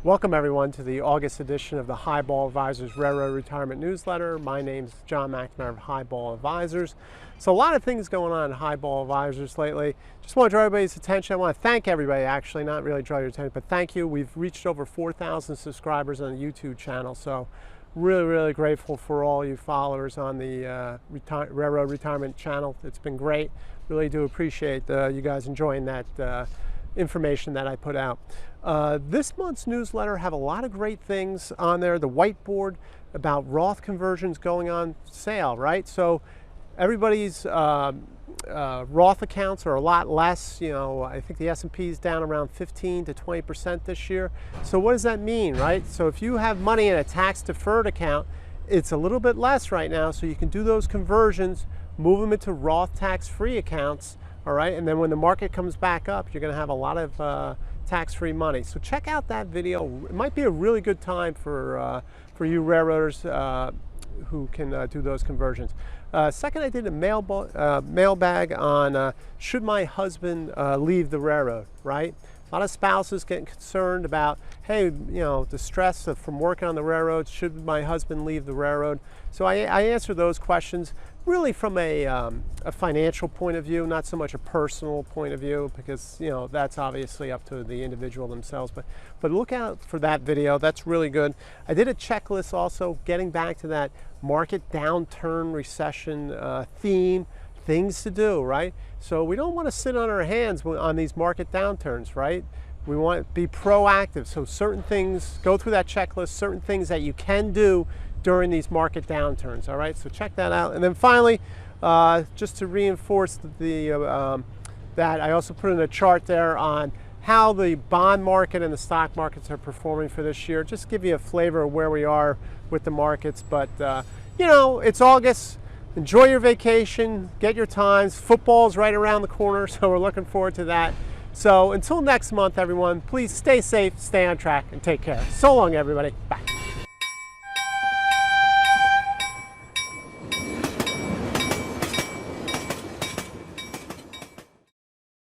Welcome everyone to the August edition of the Highball Advisors Railroad Retirement Newsletter. My name's John McNamara of Highball Advisors. So a lot of things going on in Highball Advisors lately. Just want to draw everybody's attention. I want to thank everybody, actually, not really draw your attention, but thank you. We've reached over 4,000 subscribers on the YouTube channel, so really grateful for all you followers on the Railroad Retirement channel. It's been great. Really do appreciate you guys enjoying that information that I put out. This month's newsletter have a lot of great things on there. The whiteboard about Roth conversions going on sale, right? So everybody's Roth accounts are a lot less. You know, I think the S&P is down around 15 to 20% this year. So what does that mean, right? So if you have money in a tax-deferred account, it's a little bit less right now, so you can do those conversions, move them into Roth tax-free accounts. All right, and then when the market comes back up, you're going to have a lot of tax-free money. So check out that video. It might be a really good time for you railroaders who can do those conversions. Second, I did a mailbag on should my husband leave the railroad, right? A lot of spouses getting concerned about, hey, you know, the stress from working on the railroad, should my husband leave the railroad? So I answer those questions really from a financial point of view, not so much a personal point of view, because, you know, that's obviously up to the individual themselves. But look out for that video. That's really good. I did a checklist also, getting back to that market downturn recession theme. Things to do, right? So we don't want to sit on our hands on these market downturns, right? We want to be proactive. So certain things, go through that checklist, certain things that you can do during these market downturns, all right? So check that out. And then finally, just to reinforce that I also put in a chart there on how the bond market and the stock markets are performing for this year. Just give you a flavor of where we are with the markets. But, you know, it's August. Enjoy your vacation, get your times. Football's right around the corner, so we're looking forward to that. So until next month, everyone, please stay safe, stay on track, and take care. So long, everybody. Bye.